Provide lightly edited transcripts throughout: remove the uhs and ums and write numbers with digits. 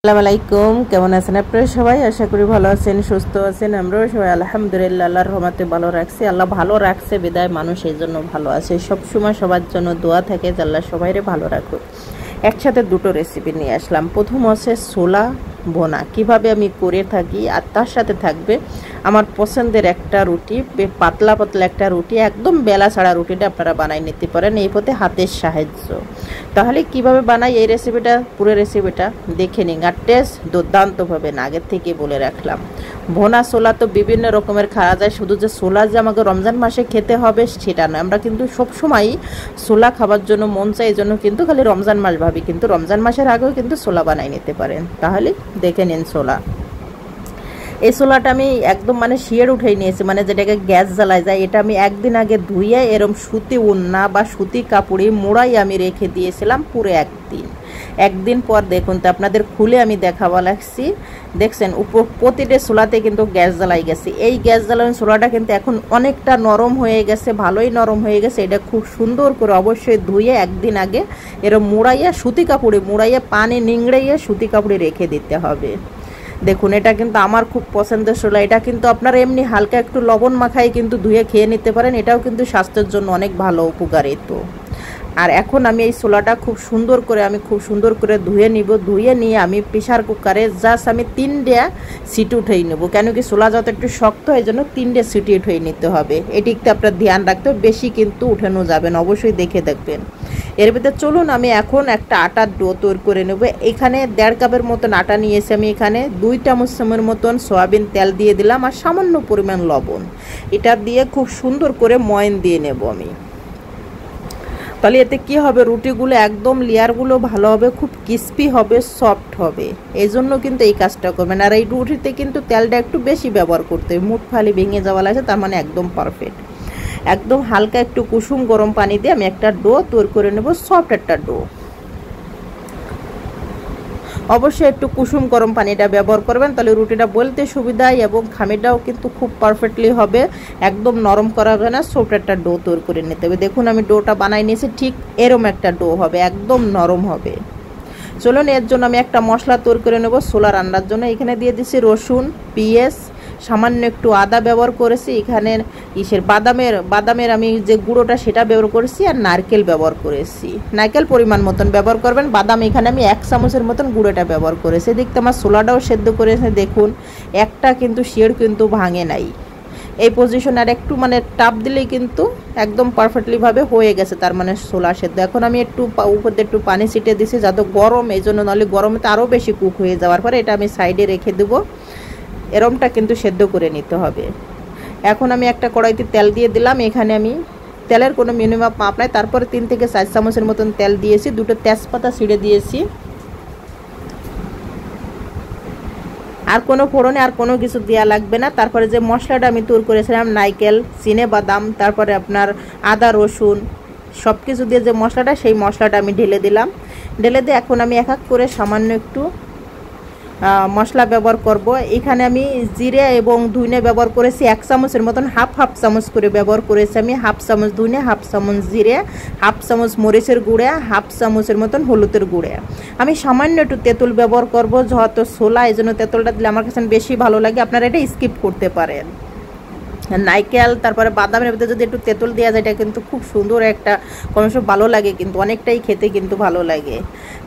আসসালামু আলাইকুম, কেমন আছেন আপনারা সবাই? আশা করি ভালো আছেন, সুস্থ আছেন। আমরাও সবাই আলহামদুলিল্লাহ আল্লাহর রহমতে ভালো রাখছি। আল্লাহ ভালো রাখছে বিদায় মানুষ এই জন্য ভালো আছে। সবসময় সবার জন্য দোয়া থাকে যে আল্লাহ সবাইরে ভালো রাখুক। একসাথে দুটো রেসিপি নিয়ে আসলাম। প্রথম হচ্ছে ছোলা ভোনা, কিভাবে আমি করে থাকি, আর তার সাথে থাকবে আমার পছন্দের একটা রুটি, পাতলা পাতলা একটা রুটি, একদম বেলা ছাড়া রুটিটা আপনারা বানাই নিতে পারেন এই পথে হাতের সাহায্য। তাহলে কিভাবে বানাই এই রেসিপিটা, পুরো রেসিপিটা দেখে নিন। আর টেস্ট দুর্দান্ত হবে না, আগের থেকে বলে রাখলাম। ভোনা ছোলা তো বিভিন্ন রকমের খাওয়া যায়, শুধু যে ছোলা যে আমাকে রমজান মাসে খেতে হবে সেটা নয়। আমরা কিন্তু সবসময়ই ছোলা খাবার জন্য মন চাই, এই জন্য কিন্তু খালি রমজান মাস ভাবি, কিন্তু রমজান মাসের আগেও কিন্তু ছোলা বানাই নিতে পারেন। তাহলে দেখে নিন ছোলা। এই ছোলাটা আমি একদম শিয়ের উঠেই নিয়েছি, যেটাকে গ্যাস জ্বালায় যায়। এটা আমি একদিন আগে ধুয়ে এরম সুতি উন্না বা সুতি কাপড়ে মোড়াই আমি রেখে দিয়েছিলাম পুরো একদিন পর দেখুন তো আপনাদের খুলে আমি দেখাবো লাগছি। দেখছেন প্রতিটা ছোলাতে কিন্তু গ্যাস জ্বালাই গেছে। এই গ্যাস জ্বালানো ছোলাটা কিন্তু এখন অনেকটা নরম হয়ে গেছে, ভালোই নরম হয়ে গেছে। এটা খুব সুন্দর করে অবশ্যই ধুয়ে একদিন আগে এরম মোড়াইয়া সুতি কাপড়ে মোড়াইয়া পানি নিংড়াইয়া সুতি কাপড়ে রেখে দিতে হবে। দেখুন এটা কিন্তু আমার খুব পছন্দের ছোলা। এটা কিন্তু আপনারা এমনি হালকা একটু লবণ মাখাই কিন্তু ধুয়ে খেয়ে নিতে পারেন। এটাও কিন্তু স্বাস্থ্যের জন্য অনেক ভালো, উপকারী। তো আর এখন আমি এই ছোলাটা খুব সুন্দর করে ধুয়ে নিব। ধুয়ে নিয়ে আমি প্রেসার কুকারে জাস্ট আমি 3টে সিটি উঠেই নেব। কেন কি ছোলা যত একটু শক্ত হয়, জন্য 3টে সিটি উঠেই নিতে হবে। এটিতে আপনার ধ্যান রাখতে হবে, বেশি কিন্তু উঠানো যাবে না, অবশ্যই দেখে দেখবেন। এর ভিতরে চলুন আমি এখন একটা আটার ডো তৈরি করে নেব। এখানে 1.5 কাপের মতন আটা নিয়েছি আমি। এখানে 2 চামচের মতন সয়াবিন তেল দিয়ে দিলাম আর সামান্য পরিমাণ লবণ। এটা দিয়ে খুব সুন্দর করে ময়ন দিয়ে নেব আমি। তাহলে এতে কি হবে, রুটিগুলো একদম লেয়ারগুলো ভালো হবে, খুব ক্রিস্পি হবে, সফট হবে। এই জন্য কিন্তু এই কাজটা করবেন। আর এই রুটিতে কিন্তু তেলটা একটু বেশি ব্যবহার করতে হবে, মুঠ ফালি ভেঙে যাওয়া লাগছে, তার একদম পারফেক্ট। একদম হালকা একটু কুসুম গরম পানি দিয়ে আমি একটা ডো তৈরি করে নেব, সফট একটা ডো। অবশ্যই একটু কুসুম গরম পানিটা ব্যবহার করবেন, তাহলে রুটিটা বলতে সুবিধা এবং খামিটাও কিন্তু খুব পারফেক্টলি হবে। একদম নরম করা হবে না, সফট একটা ডো তৈরি করে নিতে হবে। দেখুন আমি ডোটা বানাই নিয়েছি, ঠিক এরম একটা ডো হবে, একদম নরম হবে। চলুন এর জন্য আমি একটা মশলা তৈরি করে নেব ছোলা রান্নার জন্য। এখানে দিয়ে দিচ্ছি রসুন, পেঁয়াজ, সামান্য একটু আদা ব্যবহার করেছি। এখানে বাদামের আমি যে গুঁড়োটা সেটা ব্যবহার করেছি, আর নারকেল ব্যবহার করেছি। নারকেল পরিমাণ মতন ব্যবহার করবেন। বাদাম এখানে আমি 1 চামচের মতন গুঁড়োটা ব্যবহার করেছি। দেখতে আমার ছোলাটাও সেদ্ধ করেছে, দেখুন একটা কিন্তু শিড় কিন্তু ভাঙে নাই। এই পজিশন আর একটু টাপ দিলেই কিন্তু একদম পারফেক্টলি ভাবে হয়ে গেছে, তার ছোলা সেদ্ধ। এখন আমি একটু উপর দিয়ে একটু পানি ছিটিয়ে দিছি, যাতে গরম, এই জন্য, নাহলে গরমে তো আরও বেশি কুক হয়ে যাওয়ার পরে এটা আমি সাইডে রেখে দেবো। এরমটা কিন্তু সেদ্ধ করে নিতে হবে। এখন আমি একটা কড়াইতে তেল দিয়ে দিলাম। এখানে আমি তেলের কোনো মিনিমাম মাপ নাই, তারপরে 3 থেকে 4 চামচের মতন তেল দিয়েছি। 2টো তেজপাতা ছিঁড়ে দিয়েছি। আর কোনো ফোড়নে আর কোনো কিছু দেওয়া লাগবে না। তারপরে যে মশলাটা আমি তৈরি করেছিলাম, নারকেল, চিনে বাদাম, তারপরে আপনার আদা রসুন সব কিছু দিয়ে যে মশলাটা, সেই মশলাটা আমি ঢেলে দিলাম। ঢেলে দিয়ে এখন আমি এক এক করে সামান্য একটু মশলা ব্যবহার করব। এখানে আমি জিরে এবং ধুইনে ব্যবহার করেছি 1 চামচের মতন, হাফ চামচ করে ব্যবহার করেছি আমি। 1/2 চামচ ধুইনে, 1/2 চামচ জিরে, 1/2 চামচ মরিচের গুঁড়া, 1/2 চামচের মতন হলুদের গুঁড়া। আমি সামান্য একটু তেঁতুল ব্যবহার করব, যেহেতু ছোলা, এই জন্য তেঁতুলটা দিলে আমার কাছে বেশি ভালো লাগে। আপনারা এটা স্কিপ করতে পারেন। নারকেল তারপরে বাদামের ভিতরে যদি একটু তেঁতুল দেওয়া যায়, এটা কিন্তু খুব সুন্দর একটা কমসব ভালো লাগে, কিন্তু অনেকটাই খেতে কিন্তু ভালো লাগে।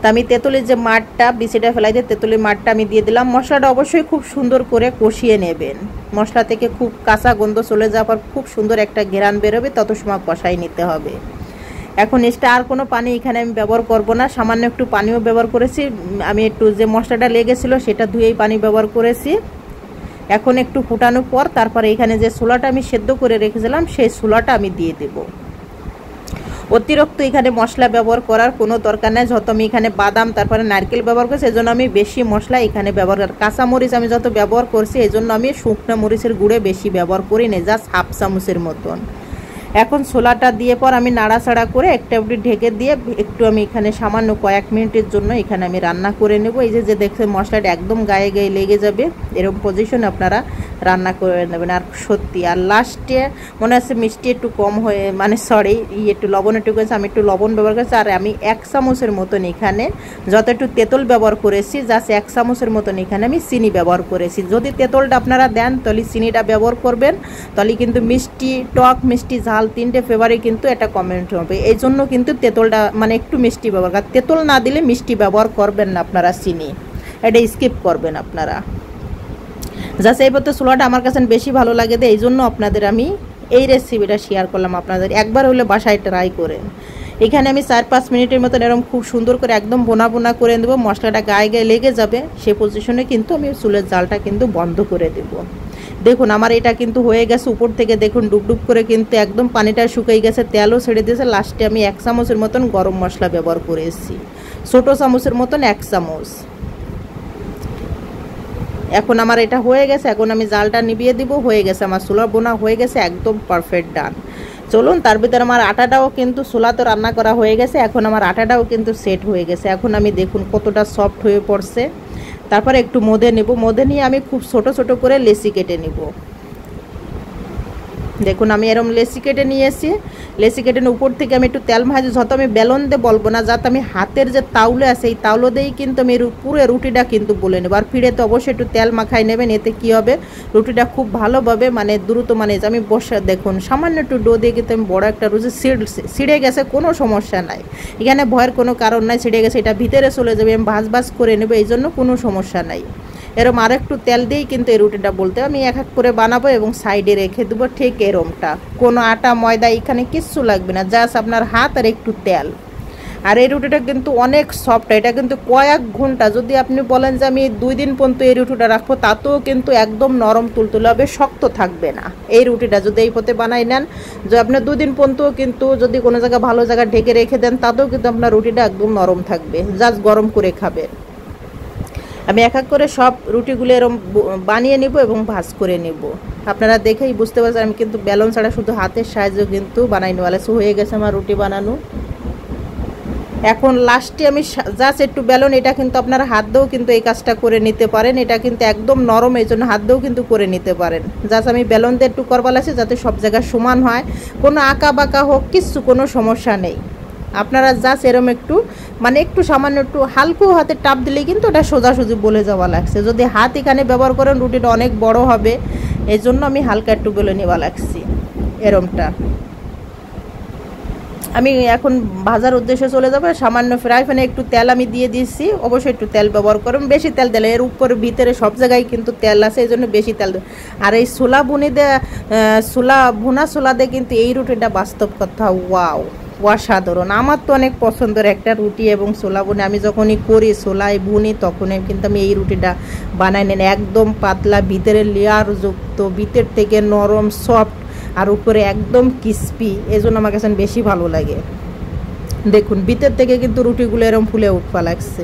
তা আমি তেঁতুলের যে মাঠটা, বিচিটা ফেলাই দিয়ে তেঁতুলের মাঠটা আমি দিয়ে দিলাম। মশলাটা অবশ্যই খুব সুন্দর করে কষিয়ে নেবেন। মশলা থেকে খুব কাঁচা গন্ধ চলে যাওয়ার পর খুব সুন্দর একটা ঘ্রাণ বেরোবে, তত সময় কষাই নিতে হবে। এখন এক্সট্রা আর কোনো পানি এখানে আমি ব্যবহার করব না, সামান্য একটু পানিও ব্যবহার করেছি। আমি একটু যে মশলাটা লেগেছিলো সেটা ধুয়েই পানি ব্যবহার করেছি। এখন একটু ফুটানোর পর তারপরে এখানে যে ছোলাটা আমি সেদ্ধ করে রেখেছিলাম, সেই ছোলাটা আমি দিয়ে দেব। অতিরিক্ত এখানে মশলা ব্যবহার করার কোনো দরকার নেই, যত আমি এখানে বাদাম তারপরে নারকেল ব্যবহার করছি, এজন্য আমি বেশি মশলা এখানে ব্যবহার করি। কাঁচামরিচ আমি যত ব্যবহার করছি, এই জন্য আমি শুকনো মরিচের গুঁড়ে বেশি ব্যবহার করি না, জাস্ট 1/2 চামচের মতন। এখন ছোলাটা দিয়ে পর আমি নাড়াচাড়া করে একটা ঢেকে দিয়ে একটু আমি এখানে সামান্য কয়েক মিনিটের জন্য এখানে আমি রান্না করে নেব। এই যে দেখছেন মশলাটা একদম গায়ে গায়ে লেগে যাবে, এরকম পজিশনে আপনারা রান্না করে নেবেন। আর সত্যি আর লাস্টে মনে হচ্ছে মিষ্টি একটু কম হয়ে মানে সরি একটু লবণ একটু করেছে, আমি একটু লবণ ব্যবহার করেছি। আর আমি 1 চামচের মতন এখানে যত একটু তেঁতুল ব্যবহার করেছি, জাস্ট 1 চামচের মতন এখানে আমি চিনি ব্যবহার করেছি। যদি তেঁতুলটা আপনারা দেন তাহলে চিনিটা ব্যবহার করবেন, তাহলে কিন্তু মিষ্টি টক মিষ্টি ঝাল 3টে ফ্লেভারে কিন্তু এটা কমেন্ট হবে। এই জন্য কিন্তু তেঁতুলটা মানে একটু মিষ্টি ব্যবহার করেন, তেঁতুল না দিলে মিষ্টি ব্যবহার করবেন না আপনারা, চিনি এটা স্কিপ করবেন আপনারা। জাস্ট এই পথে ছোলাটা আমার কাছে বেশি ভালো লাগে, এই জন্য আপনাদের আমি এই রেসিপিটা শেয়ার করলাম। আপনাদের একবার হলে বাসায় ট্রাই করেন। এখানে আমি 4-5 মিনিটের মতন এরকম খুব সুন্দর করে একদম বোনা বোনা করে দেবো, মশলাটা গায়ে গায়ে লেগে যাবে, সেই পজিশনে কিন্তু আমি চুলের জালটা কিন্তু বন্ধ করে দেব। দেখুন আমার এটা কিন্তু হয়ে গেছে, উপর থেকে দেখুন ডুবডুব করে কিন্তু একদম পানিটা শুকিয়ে গেছে, তেলও ছেড়ে দিয়েছে। লাস্টে আমি 1 চামচের মতন গরম মশলা ব্যবহার করেছি, ছোটো চামচের মতন 1 চামচ। এখন আমার এটা হয়ে গেছে, এখন আমি জালটা নিভিয়ে দিব, হয়ে গেছে আমার ছোলা বোনা হয়ে গেছে, একদম পারফেক্ট ডান। চলুন তার ভিতরে আমার আটাটাও কিন্তু ছোলা তো রান্না করা হয়ে গেছে, এখন আমার আটাটাও কিন্তু সেট হয়ে গেছে। এখন আমি দেখুন কতটা সফট হয়ে পড়ছে। তারপরে একটু মধে নেব, মধে নিয়ে আমি খুব ছোট ছোট করে লেচি কেটে নেব। দেখুন আমি এরকম লেচি কেটে নিয়েছি, লেচি কেটে নিয়ে উপর থেকে আমি একটু তেল ভাজি, যত আমি বেলন দিয়ে বলবো না, যাতে আমি হাতের যে তাওলে আছে এই তাওলো দিয়েই কিন্তু আমি পুরো রুটিটা কিন্তু বলে নেব। আর ফিরেতে অবশ্যই একটু তেল মাখাই নেবেন, এতে কি হবে রুটিটা খুব ভালোভাবে মানে দ্রুত মানে আমি বসে দেখুন সামান্য একটু ডো দিয়ে কিন্তু আমি বড় একটা রুটি ছিঁড়ে গেছে, কোনো সমস্যা নাই, এখানে ভয়ের কোনো কারণ নাই। ছিঁড়ে গেছে এটা ভিতরে চলে যাবে, আমি ভাজ ভাজ করে নেবো, এই জন্য কোনো সমস্যা নাই। এরম আর একটু তেল দিয়েই কিন্তু এই রুটিটা বলতে আমি এক এক করে বানাবো এবং সাইডে রেখে দেবো। ঠিক এরমটা কোনো আটা ময়দা এখানে কিচ্ছু লাগবে না, জাস্ট আপনার হাত আর একটু তেল। আর এই রুটিটা কিন্তু অনেক সফট, এটা কিন্তু কয়েক ঘন্টা যদি আপনি বলেন যে আমি 2 দিন পর্যন্ত এই রুটিটা রাখবো, তাতেও কিন্তু একদম নরম তুলতুলে হবে, শক্ত থাকবে না। এই রুটিটা যদি এই পথে বানাই নেন, যে আপনি 2 দিন পর্যন্ত কিন্তু যদি কোনো জায়গায় ভালো জায়গায় ঢেকে রেখে দেন, তাতেও কিন্তু আপনার রুটিটা একদম নরম থাকবে, জাস্ট গরম করে খাবেন। আমি এক এক করে সব রুটিগুলো এরকম বানিয়ে নেব এবং ভাজ করে নেব। আপনারা দেখেই বুঝতে পারছেন আমি কিন্তু বেলন ছাড়া শুধু হাতের সাহায্যে কিন্তু বানাই নেওয়ালে হয়ে গেছে আমার রুটি বানানো। এখন লাস্টে আমি জাস্ট একটু বেলন, এটা কিন্তু আপনারা হাত দিয়েও কিন্তু এই কাজটা করে নিতে পারেন, এটা কিন্তু একদম নরম, এই জন্য হাত দিয়েও কিন্তু করে নিতে পারেন। জাস্ট আমি বেলন দিয়ে একটু করবার আছে যাতে সব জায়গায় সমান হয়, কোনো আঁকা বাঁকা হোক কিচ্ছু কোনো সমস্যা নেই। আপনারা জাস্ট এরম একটু মানে একটু সামান্য একটু হালকা হাতে টাপ দিলেই কিন্তু ওটা সোজাসুজি বলে যাওয়া লাগছে। যদি হাত এখানে ব্যবহার করেন রুটিটা অনেক বড় হবে, এই জন্য আমি হালকা একটু বলে নেওয়া লাগছি। এরমটা আমি এখন ভাজার উদ্দেশ্যে চলে যাবো। সামান্য ফ্রাই প্যানে একটু তেল আমি দিয়ে দিয়েছি, অবশ্যই একটু তেল ব্যবহার করুন, বেশি তেল দিলে এর উপরে ভিতরে সব জায়গায় কিন্তু তেল আছে, এই জন্য বেশি তেল। আর এই ছোলা বুনি দিয়ে ভুনা ছোলা দিয়ে কিন্তু এই রুটিটা বাস্তব কথা ওয়াও অসাধারণ। আমার তো অনেক পছন্দের একটা রুটি এবং ছোলা বুনি, আমি যখনই করি ছোলাই বুনি তখনই কিন্তু আমি এই রুটিটা বানাই নেন, একদম পাতলা, ভিতরে লেয়ার যুক্ত, ভিতর থেকে নরম সফট আর উপরে একদম ক্রিস্পি, এই জন্য আমার কাছে বেশি ভালো লাগে। দেখুন ভিতর থেকে কিন্তু রুটিগুলো এরকম ফুলে উঠবা লাগছে,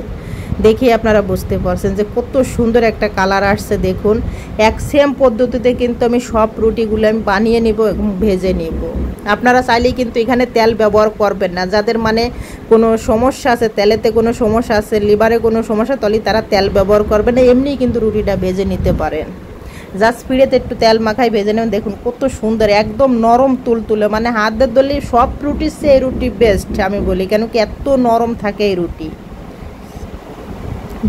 দেখে আপনারা বুঝতে পারছেন যে কত সুন্দর একটা কালার আসছে। দেখুন এক সেম পদ্ধতিতে কিন্তু আমি সব রুটিগুলো আমি বানিয়ে নিব এবং ভেজে নিব। আপনারা চাইলেই কিন্তু এখানে তেল ব্যবহার করবেন না, যাদের মানে কোনো সমস্যা আছে, তেলেতে কোনো সমস্যা আছে, লিভারে কোনো সমস্যা, তাহলে তারা তেল ব্যবহার করবেন না, এমনিই কিন্তু রুটিটা ভেজে নিতে পারেন। জাস্ট পিড়েতে একটু তেল মাখাই ভেজে নেবেন। দেখুন কত সুন্দর একদম নরম তুলতুলে, মানে হাত দিয়ে ধরলে সব রুটির চেয়ে এই রুটি বেস্ট আমি বলি, কেন কি এত নরম থাকে এই রুটি।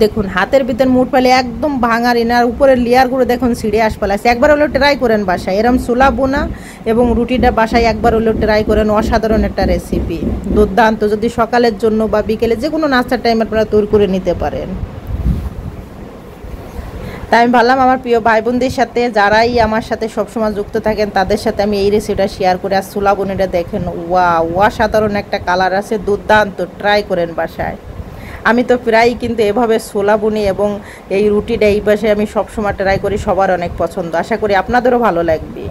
দেখুন হাতের ভিতর মুঠ পালে একদম ভাঙার ইনার উপরের লেয়ারগুলো দেখুন ছিঁড়ে আসপালাছে। একবার হলেও ট্রাই করেন বাসায় এরম ছোলা বোনা এবং রুটিটা বাসায় একবার হলেও ট্রাই করেন, অসাধারণ একটা রেসিপি, দুর্দান্ত। যদি সকালের জন্য বা বিকেলে যে কোনো নাস্তার টাইম আপনারা তৈরি করে নিতে পারেন। তাই আমি ভাবলাম আমার প্রিয় ভাই বোনদের সাথে, যারাই আমার সাথে সবসময় যুক্ত থাকেন, তাদের সাথে আমি এই রেসিপিটা শেয়ার করে। আর ছোলা বোনিটা দেখেন অসাধারণ একটা কালার আছে, দুর্দান্ত, ট্রাই করেন বাসায়। আমি তো প্রায় কিন্তু এভাবে ছোলা বুনি এবং এই রুটিটা এই পাশে আমি সবসময় ট্রাই করি, সবার অনেক পছন্দ, আশা করি আপনাদেরও ভালো লাগবে।